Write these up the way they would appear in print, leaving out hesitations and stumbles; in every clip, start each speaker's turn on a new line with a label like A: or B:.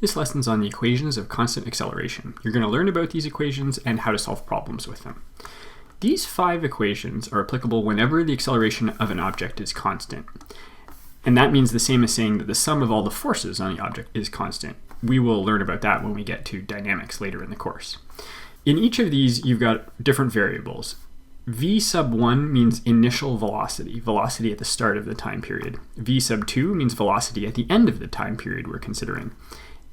A: This lesson's on the equations of constant acceleration. You're going to learn about these equations and how to solve problems with them. These 5 equations are applicable whenever the acceleration of an object is constant. And that means the same as saying that the sum of all the forces on the object is constant. We will learn about that when we get to dynamics later in the course. In each of these, you've got different variables. V sub 1 means initial velocity, velocity at the start of the time period. V sub 2 means velocity at the end of the time period we're considering.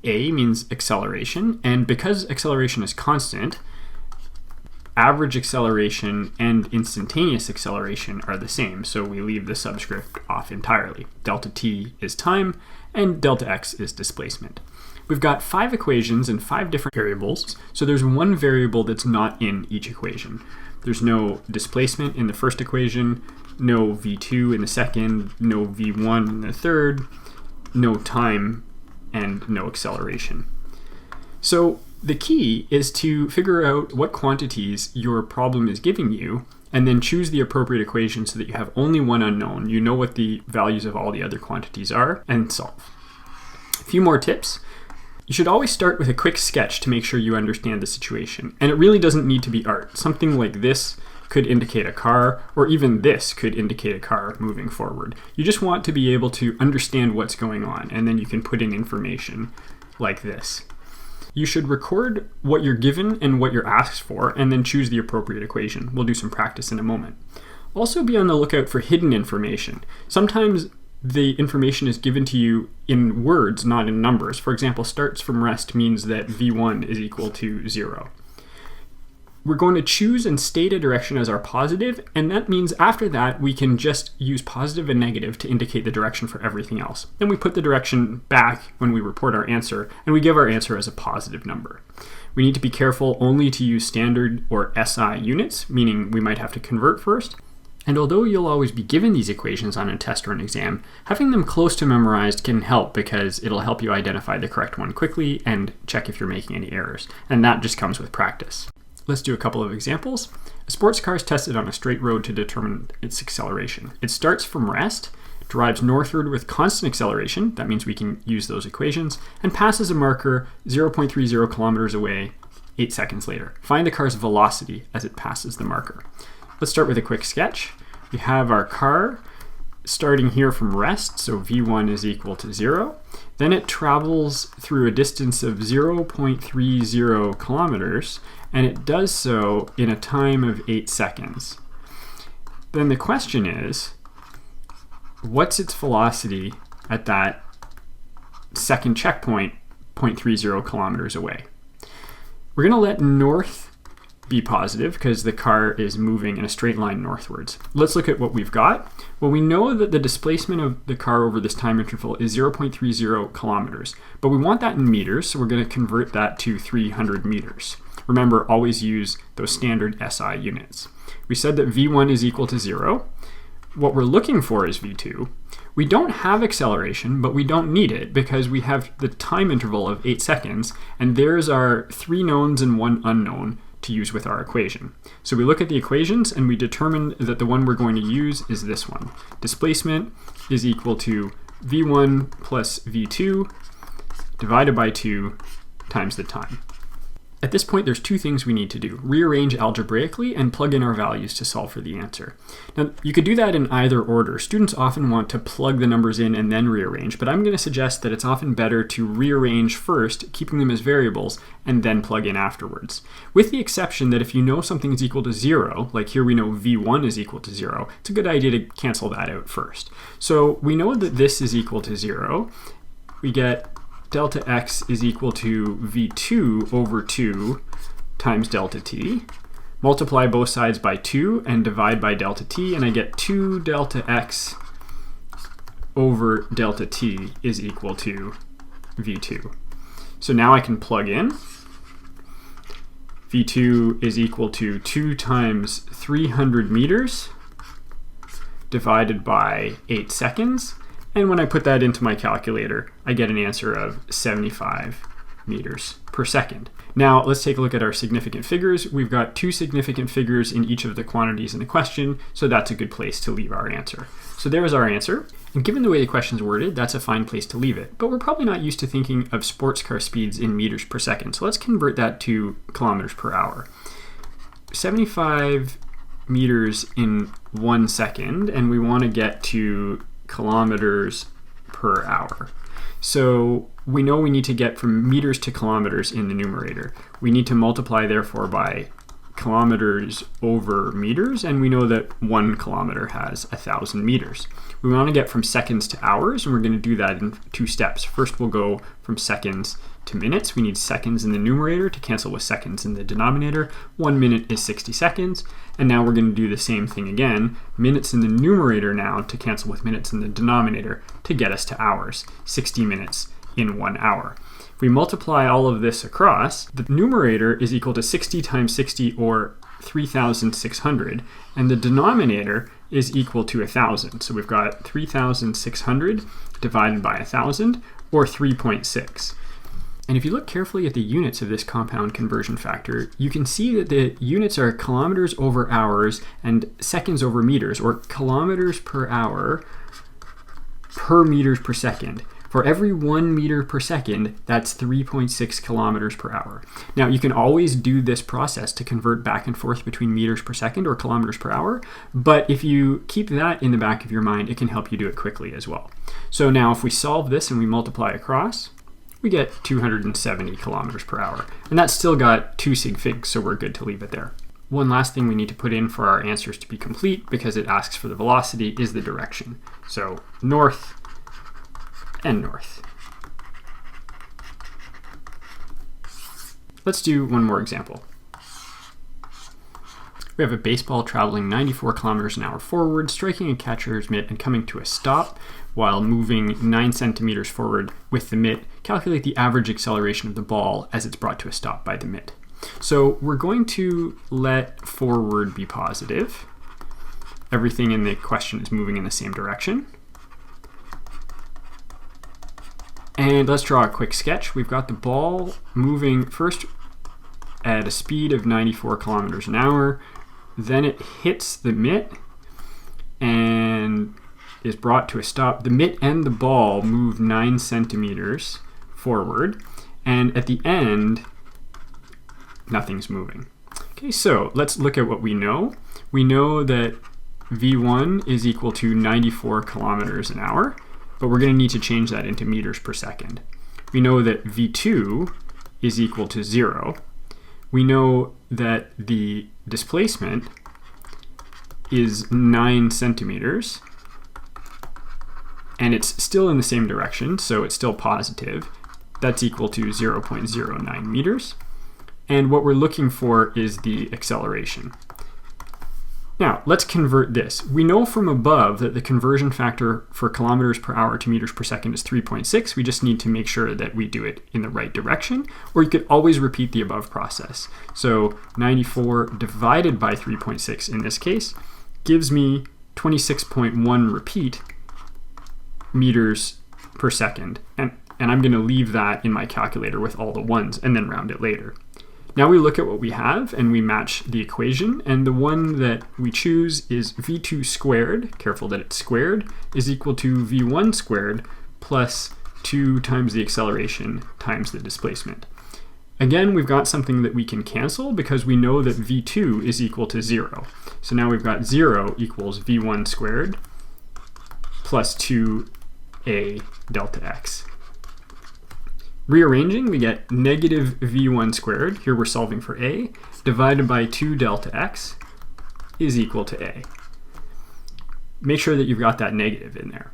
A: A means acceleration, and because acceleration is constant, average acceleration and instantaneous acceleration are the same, so we leave the subscript off entirely. Delta t is time, and delta x is displacement. We've got 5 equations and 5 different variables, so there's one variable that's not in each equation. There's no displacement in the first equation, no v2 in the second, no v1 in the third, no time, and no acceleration. So the key is to figure out what quantities your problem is giving you and then choose the appropriate equation so that you have only one unknown. You know what the values of all the other quantities are and solve. A few more tips. You should always start with a quick sketch to make sure you understand the situation. And it really doesn't need to be art. Something like this could indicate a car, or even this could indicate a car moving forward. You just want to be able to understand what's going on, and then you can put in information like this. You should record what you're given and what you're asked for, and then choose the appropriate equation. We'll do some practice in a moment. Also be on the lookout for hidden information. Sometimes the information is given to you in words, not in numbers. For example, starts from rest means that v1 is equal to 0. We're going to choose and state a direction as our positive, and that means after that we can just use positive and negative to indicate the direction for everything else. Then we put the direction back when we report our answer, and we give our answer as a positive number. We need to be careful only to use standard or SI units, meaning we might have to convert first. And although you'll always be given these equations on a test or an exam, having them close to memorized can help because it'll help you identify the correct one quickly and check if you're making any errors. And that just comes with practice. Let's do a couple of examples. A sports car is tested on a straight road to determine its acceleration. It starts from rest, drives northward with constant acceleration, that means we can use those equations, and passes a marker 0.30 kilometers away 8 seconds later. Find the car's velocity as it passes the marker. Let's start with a quick sketch. We have our car starting here from rest, so v1 is equal to 0. Then it travels through a distance of 0.30 kilometers, and it does so in a time of 8 seconds. Then the question is, what's its velocity at that second checkpoint, 0.30 kilometers away? We're going to let north be positive because the car is moving in a straight line northwards. Let's look at what we've got. Well, we know that the displacement of the car over this time interval is 0.30 kilometers, but we want that in meters, so we're going to convert that to 300 meters. Remember, always use those standard SI units. We said that v1 is equal to 0. What we're looking for is v2. We don't have acceleration, but we don't need it because we have the time interval of 8 seconds, and there's our 3 knowns and 1 unknown to use with our equation. So we look at the equations and we determine that the one we're going to use is this one. Displacement is equal to v1 plus v2 divided by 2 times the time. At this point, there's 2 things we need to do. Rearrange algebraically and plug in our values to solve for the answer. Now, you could do that in either order. Students often want to plug the numbers in and then rearrange, but I'm going to suggest that it's often better to rearrange first, keeping them as variables, and then plug in afterwards. With the exception that if you know something is equal to 0, like here we know v1 is equal to 0, it's a good idea to cancel that out first. So we know that this is equal to 0. We get delta x is equal to v2 over 2 times delta t. Multiply both sides by 2 and divide by delta t, and I get 2 delta x over delta t is equal to v2. So now I can plug in. v2 is equal to 2 times 300 meters divided by 8 seconds. And when I put that into my calculator, I get an answer of 75 meters per second. Now let's take a look at our significant figures. We've got 2 significant figures in each of the quantities in the question, so that's a good place to leave our answer. So there is our answer. And given the way the question's worded, that's a fine place to leave it. But we're probably not used to thinking of sports car speeds in meters per second. So let's convert that to kilometers per hour. 75 meters in 1 second, and we want to get to kilometers per hour. So we know we need to get from meters to kilometers in the numerator. We need to multiply, therefore, by kilometers over meters, and we know that 1 kilometer has 1,000 meters. We want to get from seconds to hours, and we're going to do that in 2 steps. First, we'll go from seconds to minutes. We need seconds in the numerator to cancel with seconds in the denominator. 1 minute is 60 seconds. And now we're going to do the same thing again. Minutes in the numerator now to cancel with minutes in the denominator to get us to hours. 60 minutes in 1 hour. If we multiply all of this across, the numerator is equal to 60 times 60, or 3,600, and the denominator is equal to 1,000. So we've got 3,600 divided by 1,000, or 3.6. And if you look carefully at the units of this compound conversion factor, you can see that the units are kilometers over hours and seconds over meters, or kilometers per hour per meters per second. For every 1 meter per second, that's 3.6 kilometers per hour. Now, you can always do this process to convert back and forth between meters per second or kilometers per hour, but if you keep that in the back of your mind, it can help you do it quickly as well. So now if we solve this and we multiply across, we get 270 kilometers per hour. And that's still got 2 sig figs, so we're good to leave it there. One last thing we need to put in for our answers to be complete, because it asks for the velocity, is the direction. So north and north. Let's do one more example. We have a baseball traveling 94 kilometers an hour forward, striking a catcher's mitt and coming to a stop while moving 9 centimeters forward with the mitt. Calculate the average acceleration of the ball as it's brought to a stop by the mitt. So we're going to let forward be positive. Everything in the question is moving in the same direction. And let's draw a quick sketch. We've got the ball moving first at a speed of 94 kilometers an hour. Then it hits the mitt and is brought to a stop. The mitt and the ball move 9 centimeters forward. And at the end, nothing's moving. Okay, so let's look at what we know. We know that V1 is equal to 94 kilometers an hour. But we're going to need to change that into meters per second. We know that V2 is equal to 0. We know that the displacement is 9 centimeters, and it's still in the same direction, so it's still positive. That's equal to 0.09 meters. And what we're looking for is the acceleration. Now, let's convert this. We know from above that the conversion factor for kilometers per hour to meters per second is 3.6. We just need to make sure that we do it in the right direction, or you could always repeat the above process. So 94 divided by 3.6 in this case gives me 26.1 repeat meters per second. And I'm going to leave that in my calculator with all the ones and then round it later. Now we look at what we have and we match the equation, and the one that we choose is V2 squared, careful that it's squared, is equal to V1 squared plus 2 times the acceleration times the displacement. Again, we've got something that we can cancel because we know that V2 is equal to 0. So now we've got 0 equals V1 squared plus 2a delta x. Rearranging, we get negative V1 squared, here we're solving for a, divided by 2 delta x is equal to a. Make sure that you've got that negative in there.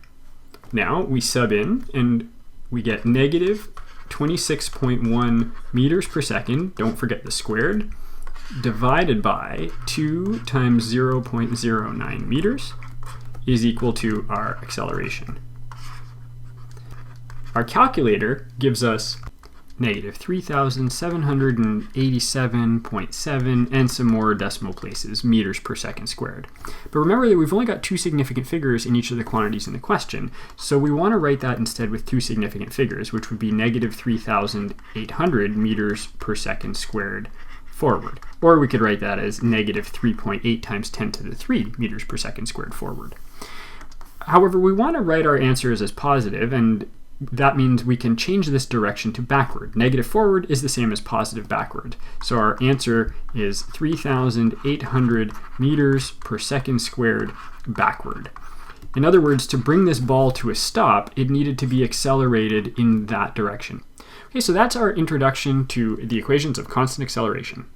A: Now we sub in and we get negative 26.1 meters per second, don't forget the squared, divided by 2 times 0.09 meters is equal to our acceleration. Our calculator gives us negative 3,787.7, and some more decimal places, meters per second squared. But remember that we've only got two significant figures in each of the quantities in the question, so we want to write that instead with two significant figures, which would be negative 3,800 meters per second squared forward. Or we could write that as negative 3.8 times 10 to the 3 meters per second squared forward. However, we want to write our answers as positive, and that means we can change this direction to backward. Negative forward is the same as positive backward. So our answer is 3,800 meters per second squared backward. In other words, to bring this ball to a stop, it needed to be accelerated in that direction. Okay, so that's our introduction to the equations of constant acceleration.